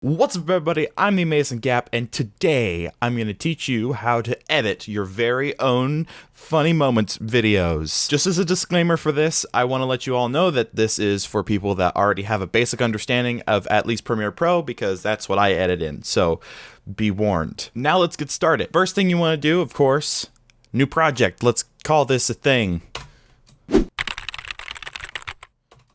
What's up, everybody? I'm TheAmazinggap, and today I'm going to teach you how to edit your very own funny moments videos. Just as a disclaimer for this, I want to let you all know that this is for people that already have a basic understanding of at least Premiere Pro, because that's what I edit in, so be warned. Now let's get started. First thing you want to do, of course, new project. Let's call this a thing.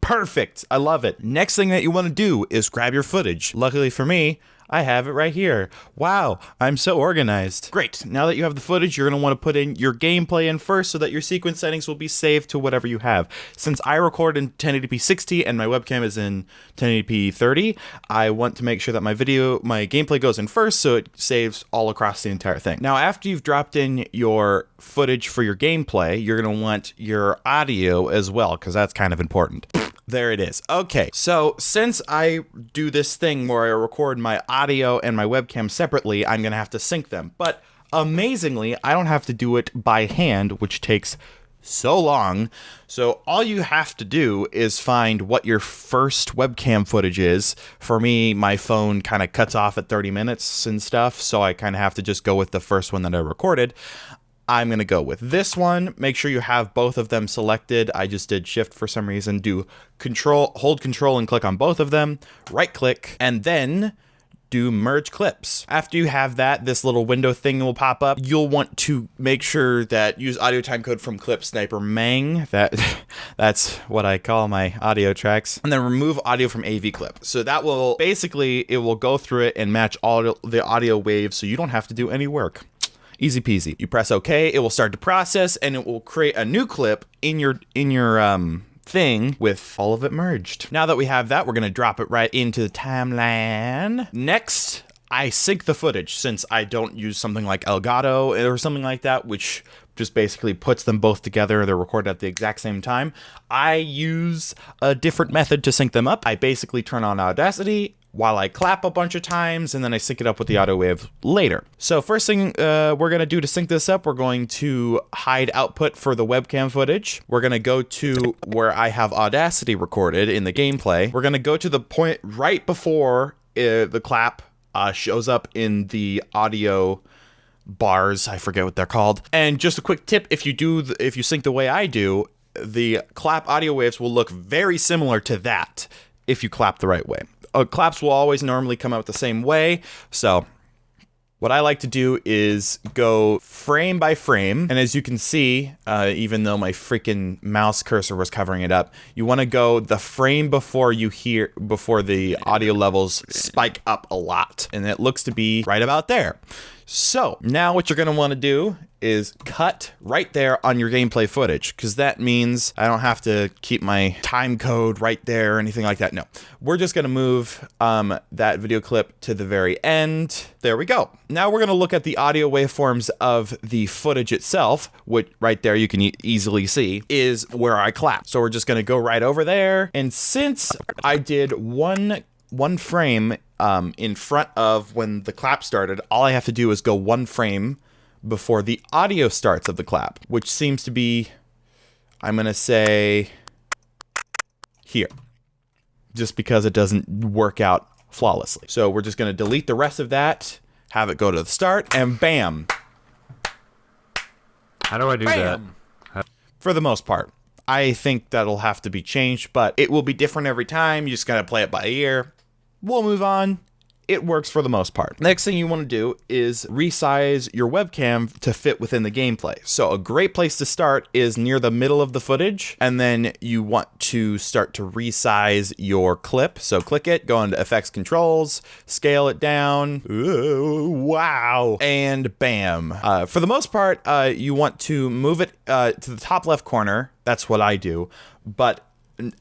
Perfect. I love it. Next thing that you want to do is grab your footage. Luckily for me, I have it right here. Wow, I'm so organized. Great. Now that you have the footage, you're going to want to put in your gameplay in first so that your sequence settings will be saved to whatever you have. Since I record in 1080p 60 and my webcam is in 1080p 30, I want to make sure that my gameplay goes in first so it saves all across the entire thing. Now, after you've dropped in your footage for your gameplay, you're going to want your audio as well, because that's kind of important. There it is. Okay, so since I do this thing where I record my audio and my webcam separately, I'm going to have to sync them. But amazingly, I don't have to do it by hand, which takes so long. So all you have to do is find what your first webcam footage is. For me, my phone kind of cuts off at 30 minutes and stuff, so I kind of have to just go with the first one that I recorded. I'm going to go with this one. Make sure you have both of them selected. I just did shift for some reason. Hold control and click on both of them. Right click and then do merge clips. After you have that, this little window thing will pop up. You'll want to make sure that use audio timecode from Clip Sniper Mang. That's what I call my audio tracks. And then remove audio from AV clip. So that will basically, it will go through it and match all the audio waves so you don't have to do any work. Easy peasy. You press OK, it will start to process, and it will create a new clip in your thing with all of it merged. Now that we have that, we're going to drop it right into the timeline. Next, I sync the footage, since I don't use something like Elgato or something like that, which just basically puts them both together. They're recorded at the exact same time. I use a different method to sync them up. I basically turn on Audacity while I clap a bunch of times, and then I sync it up with the audio wave later. So first thing we're going to do to sync this up, we're going to hide output for the webcam footage. We're going to go to where I have Audacity recorded in the gameplay. We're going to go to the point right before the clap shows up in the audio bars. I forget what they're called. And just a quick tip, if you sync the way I do, the clap audio waves will look very similar to that if you clap the right way. Claps will always normally come out the same way, so what I like to do is go frame by frame, and as you can see, even though my freaking mouse cursor was covering it up, you want to go the frame before the audio levels spike up a lot, and it looks to be right about there. So now what you're going to want to do is cut right there on your gameplay footage, because that means I don't have to keep my time code right there or anything like that. No, we're just going to move that video clip to the very end. There we go. Now we're going to look at the audio waveforms of the footage itself, which right there you can easily see is where I clap. So we're just going to go right over there. And since I did one frame in front of when the clap started, all I have to do is go one frame before the audio starts of the clap, which seems to be, I'm going to say, here, just because it doesn't work out flawlessly. So we're just going to delete the rest of that, have it go to the start, and bam. How do I do Bam. that? For the most part. I think that'll have to be changed, but it will be different every time. You just got to play it by ear. We'll move on. It works for the most part. Next thing you want to do is resize your webcam to fit within the gameplay. So a great place to start is near the middle of the footage, and then you want to start to resize your clip. So click it, go into effects controls, scale it down. Ooh, wow. And bam. For the most part, you want to move it to the top left corner. That's what I do. But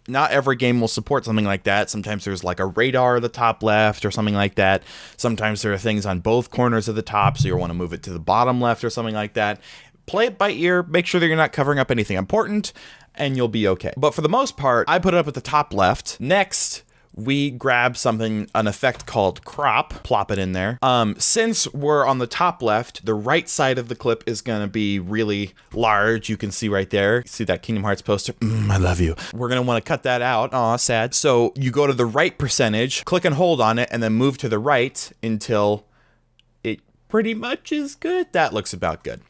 not every game will support something like that. Sometimes there's like a radar at the top left or something like that. Sometimes there are things on both corners of the top, so you'll want to move it to the bottom left or something like that. Play it by ear, make sure that you're not covering up anything important, and you'll be okay. But for the most part, I put it up at the top left. Next, we grab something, an effect called crop, plop it in there. Since we're on the top left, the right side of the clip is gonna be really large. You can see right there, see that Kingdom Hearts poster? I love you. We're gonna wanna cut that out. Aw, sad. So you go to the right percentage, click and hold on it, and then move to the right until it pretty much is good. That looks about good.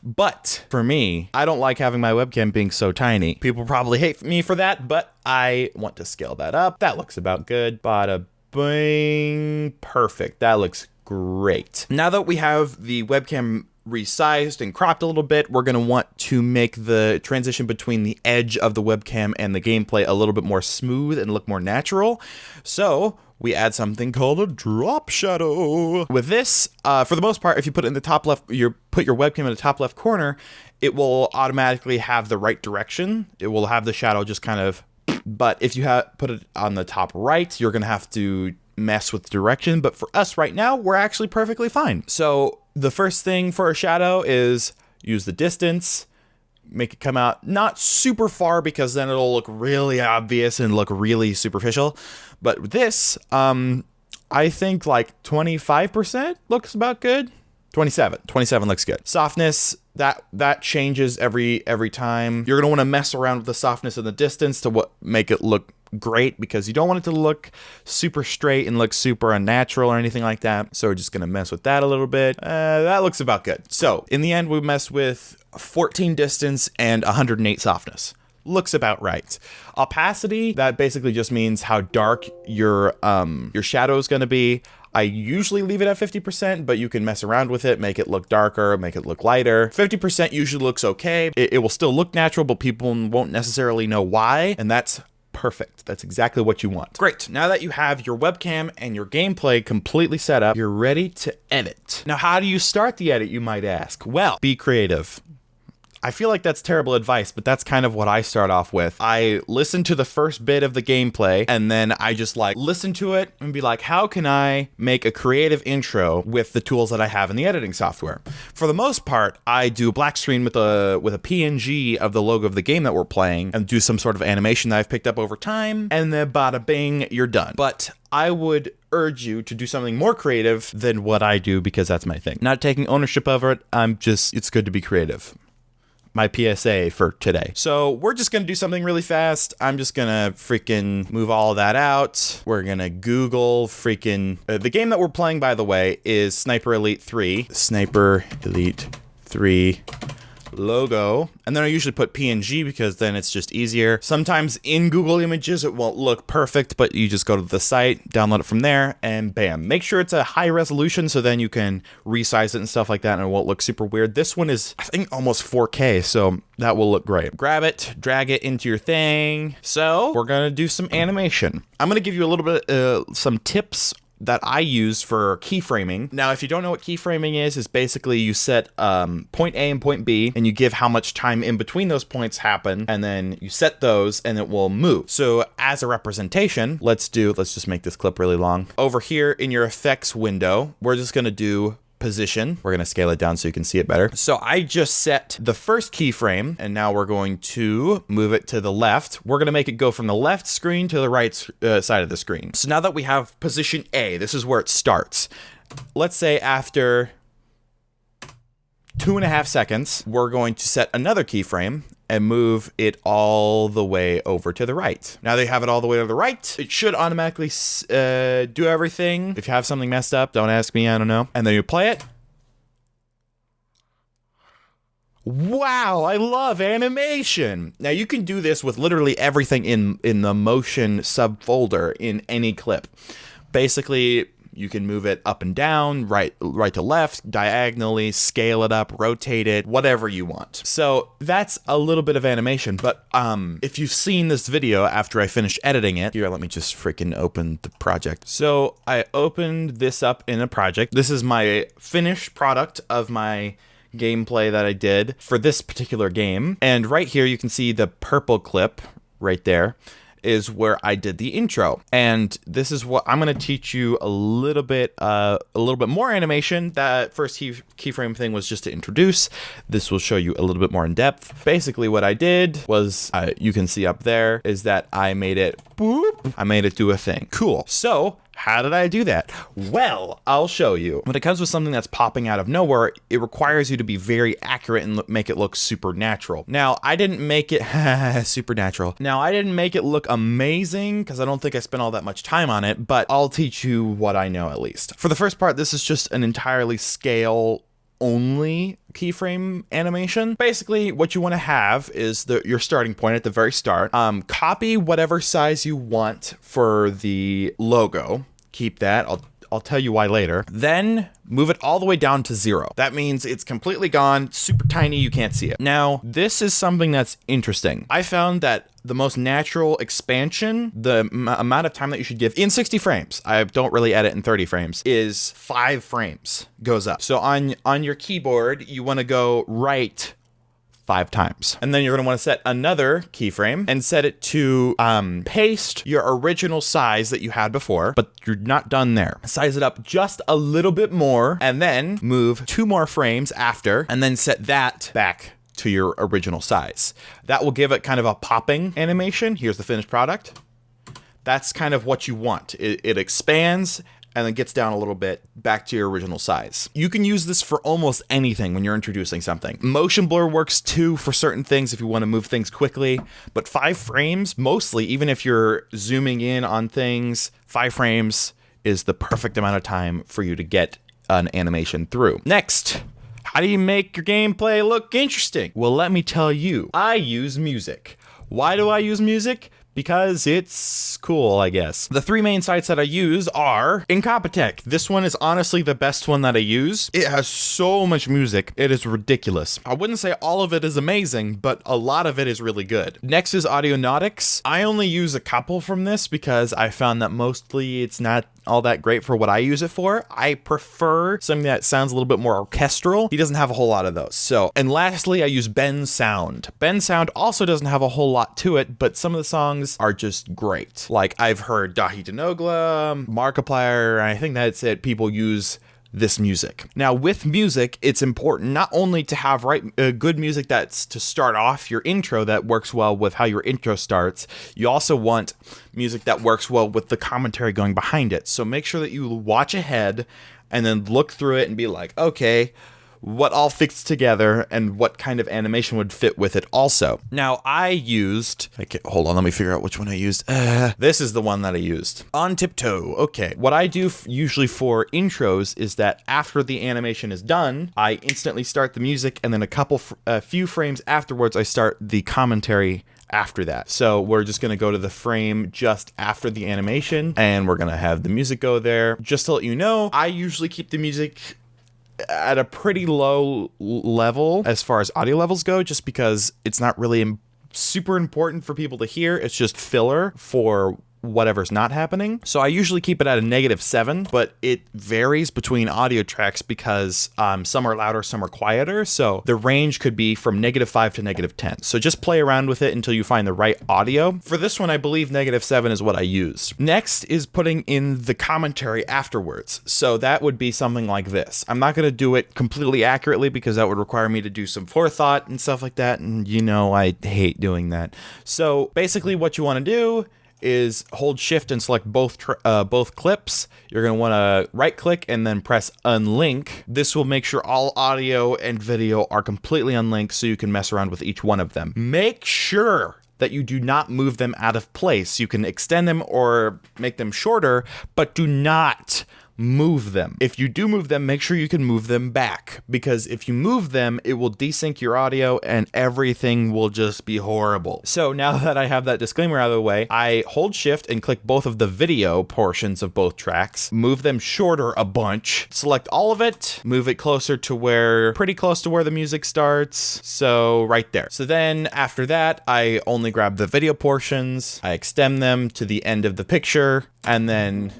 But for me, I don't like having my webcam being so tiny. People probably hate me for that, but I want to scale that up. That looks about good. Bada bing. Perfect. That looks great. Now that we have the webcam resized and cropped a little bit, we're going to want to make the transition between the edge of the webcam and the gameplay a little bit more smooth and look more natural. So we add something called a drop shadow. With this, for the most part, if you put it in the top left, you put your webcam in the top left corner, it will automatically have the right direction. It will have the shadow just kind of, but if you put it on the top right, you're gonna have to mess with direction. But for us right now, we're actually perfectly fine. So the first thing for a shadow is use the distance, make it come out not super far because then it'll look really obvious and look really superficial. But with this, I think like 25% looks about good. 27 looks good. Softness, that changes every time. You're gonna want to mess around with the softness and the distance to make it look great, because you don't want it to look super straight and look super unnatural or anything like that. So we're just gonna mess with that a little bit. That looks about good. So in the end, we mess with 14 distance and 108 softness. Looks about right. Opacity, that basically just means how dark your shadow is going to be. I usually leave it at 50%, but you can mess around with it, make it look darker, make it look lighter. 50% usually looks okay. It will still look natural, but people won't necessarily know why, and that's perfect. That's exactly what you want. Great. Now that you have your webcam and your gameplay completely set up, you're ready to edit. Now, how do you start the edit, you might ask? Well, be creative. I feel like that's terrible advice, but that's kind of what I start off with. I listen to the first bit of the gameplay, and then I just like listen to it and be like, how can I make a creative intro with the tools that I have in the editing software? For the most part, I do a black screen with a PNG of the logo of the game that we're playing and do some sort of animation that I've picked up over time, and then bada bing, you're done. But I would urge you to do something more creative than what I do, because that's my thing. Not taking ownership of it, it's good to be creative. My PSA for today. So we're just gonna do something really fast. I'm just gonna freaking move all of that out. We're gonna Google freaking the game that we're playing, by the way, is Sniper Elite 3. Sniper Elite 3 logo, and then I usually put PNG because then it's just easier. Sometimes in Google Images it won't look perfect, but you just go to the site, download it from there, and bam. Make sure it's a high resolution so then you can resize it and stuff like that and it won't look super weird. This one is, I think, almost 4K, so that will look great. Grab it, drag it into your thing. So we're gonna do some animation. I'm gonna give you a little bit some tips that I use for keyframing. Now, if you don't know what keyframing is basically you set point A and point B, and you give how much time in between those points happen, and then you set those, and it will move. So as a representation, let's just make this clip really long. Over here in your effects window, we're just gonna do position. We're going to scale it down so you can see it better. So I just set the first keyframe, and now we're going to move it to the left. We're going to make it go from the left screen to the right side of the screen. So now that we have position A, this is where it starts. Let's say after 2.5 seconds, we're going to set another keyframe and move it all the way over to the right. Now that you have it all the way to the right, it should automatically do everything. If you have something messed up, don't ask me, I don't know. And then you play it. Wow, I love animation. Now you can do this with literally everything in the motion subfolder in any clip. Basically, you can move it up and down, right to left, diagonally, scale it up, rotate it, whatever you want. So that's a little bit of animation, but if you've seen this video after I finished editing it, here, let me just freaking open the project. So I opened this up in a project. This is my finished product of my gameplay that I did for this particular game. And right here, you can see the purple clip right there. is where I did the intro. And this is what I'm going to teach you a little bit more animation. That first keyframe thing was just to introduce. This will show you a little bit more in depth. Basically what I did was, you can see up there, is that I made it boop. I made it do a thing. Cool. So how did I do that? Well, I'll show you. When it comes with something that's popping out of nowhere, it requires you to be very accurate and make it look supernatural. Now, I didn't make it supernatural. Now, I didn't make it look amazing because I don't think I spent all that much time on it, but I'll teach you what I know at least. For the first part, this is just an entirely scale only keyframe animation. Basically, what you want to have is your starting point at the very start. Copy whatever size you want for the logo. Keep that. I'll tell you why later. Then move it all the way down to 0. That means it's completely gone, super tiny, you can't see it. Now, this is something that's interesting. I found that the most natural expansion, the amount of time that you should give in 60 frames, I don't really edit in 30 frames, is 5 frames goes up. So on your keyboard, you want to go right 5 times. And then you're going to want to set another keyframe and set it to paste your original size that you had before, but you're not done there. Size it up just a little bit more and then move 2 more frames after and then set that back to your original size. That will give it kind of a popping animation. Here's the finished product. That's kind of what you want. It expands and then gets down a little bit back to your original size. You can use this for almost anything when you're introducing something. Motion blur works too for certain things if you want to move things quickly, but 5 frames, mostly, even if you're zooming in on things, 5 frames is the perfect amount of time for you to get an animation through. Next, how do you make your gameplay look interesting? Well, let me tell you, I use music. Why do I use music? Because it's cool, I guess. The 3 main sites that I use are Incompetech. This one is honestly the best one that I use. It has so much music. It is ridiculous. I wouldn't say all of it is amazing, but a lot of it is really good. Next is Audionautics. I only use a couple from this because I found that mostly it's not all that great for what I use it for. I prefer something that sounds a little bit more orchestral. He doesn't have a whole lot of those. So, and lastly, I use Ben Sound. Ben Sound also doesn't have a whole lot to it, but some of the songs are just great. Like I've heard Dahi Denogla, Markiplier, I think that's it. People use this music. Now with music, it's important not only to have good music that's to start off your intro that works well with how your intro starts, you also want music that works well with the commentary going behind it. So make sure that you watch ahead and then look through it and be like, okay, what all fits together and what kind of animation would fit with it also. Now I used, hold on, let me figure out which one I used. This is the one that I used. On Tiptoe. Okay. What I do usually for intros is that after the animation is done, I instantly start the music and then a few frames afterwards, I start the commentary after that. So we're just going to go to the frame just after the animation and we're going to have the music go there. Just to let you know, I usually keep the music at a pretty low level as far as audio levels go, just because it's not really super important for people to hear. It's just filler for whatever's not happening. So I usually keep it at a -7, but it varies between audio tracks because some are louder, some are quieter. So the range could be from -5 to -10. So just play around with it until you find the right audio. For this one, I believe -7 is what I used. Next is putting in the commentary afterwards. So that would be something like this. I'm not going to do it completely accurately because that would require me to do some forethought and stuff like that. And you know, I hate doing that. So basically what you want to do is hold shift and select both clips. You're going to want to right click and then press unlink. This will make sure all audio and video are completely unlinked so you can mess around with each one of them. Make sure that you do not move them out of place. You can extend them or make them shorter, but do not move them. If you do move them, make sure you can move them back, because if you move them, it will desync your audio and everything will just be horrible. So now that I have that disclaimer out of the way, I hold shift and click both of the video portions of both tracks, move them shorter a bunch, select all of it, move it closer to pretty close to where the music starts. So right there. So then after that, I only grab the video portions, I extend them to the end of the picture, and then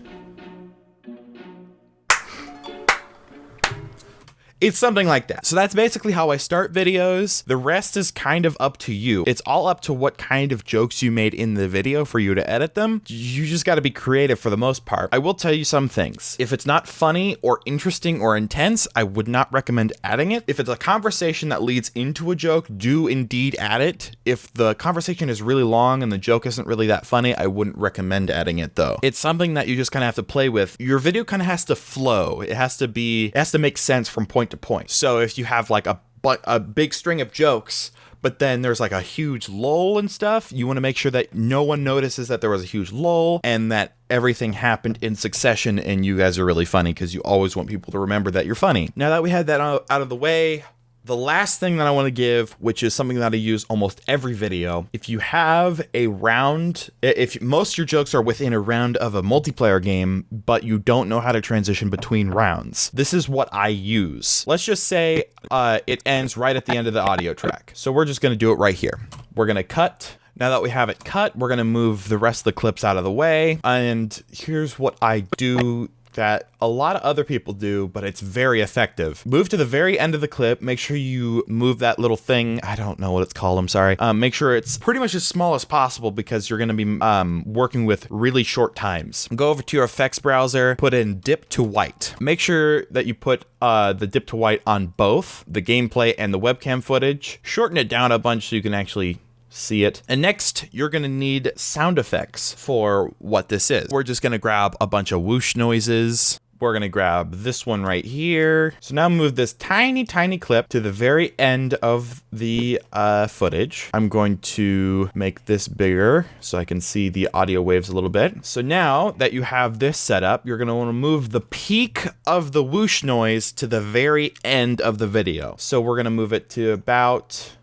It's something like that. So that's basically how I start videos. The rest is kind of up to you. It's all up to what kind of jokes you made in the video for you to edit them. You just got to be creative for the most part. I will tell you some things. If it's not funny or interesting or intense, I would not recommend adding it. If it's a conversation that leads into a joke, do indeed add it. If the conversation is really long and the joke isn't really that funny, I wouldn't recommend adding it though. It's something that you just kind of have to play with. Your video kind of has to flow. It has to make sense from point to point. So if you have like a big string of jokes, but then there's like a huge lull and stuff, you want to make sure that no one notices that there was a huge lull and that everything happened in succession and you guys are really funny, because you always want people to remember that you're funny. Now that we had that out of the way, the last thing that I want to give, which is something that I use almost every video, if you have a round, if most of your jokes are within a round of a multiplayer game, but you don't know how to transition between rounds, this is what I use. Let's just say it ends right at the end of the audio track. So we're just going to do it right here. We're going to cut. Now that we have it cut, we're going to move the rest of the clips out of the way. And here's what I do that a lot of other people do, but it's very effective. Move to the very end of the clip. Make sure you move that little thing. I don't know what it's called. I'm sorry. Make sure it's pretty much as small as possible, because you're going to be working with really short times. Go over to your effects browser, put in dip to white. Make sure that you put the dip to white on both the gameplay and the webcam footage. Shorten it down a bunch so you can actually see it. And next, you're gonna need sound effects for what this is. We're just gonna grab a bunch of whoosh noises. We're gonna grab this one right here. So now move this tiny clip to the very end of the footage. I'm going to make this bigger so I can see the audio waves a little bit. So now that you have this set up, you're gonna wanna move the peak of the whoosh noise to the very end of the video. So we're gonna move it to about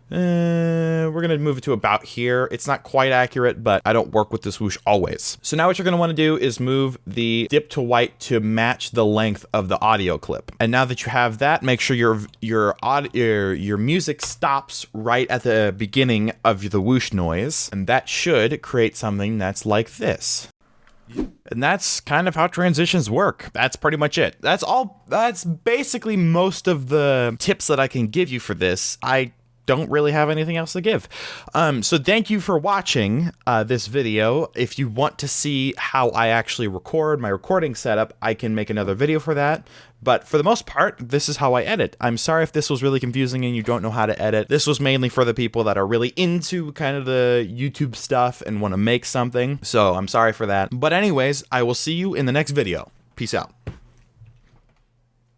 here. It's not quite accurate, but I don't work with this whoosh always. So now what you're going to want to do is move the dip to white to match the length of the audio clip. And now that you have that, make sure your music stops right at the beginning of the whoosh noise, and that should create something that's like this. And that's kind of how transitions work. That's pretty much it. That's basically most of the tips that I can give you for this. I don't really have anything else to give. So thank you for watching this video. If you want to see how I actually record my recording setup, I can make another video for that. But for the most part, this is how I edit. I'm sorry if this was really confusing and you don't know how to edit. This was mainly for the people that are really into kind of the YouTube stuff and want to make something. So I'm sorry for that. But anyways, I will see you in the next video. Peace out.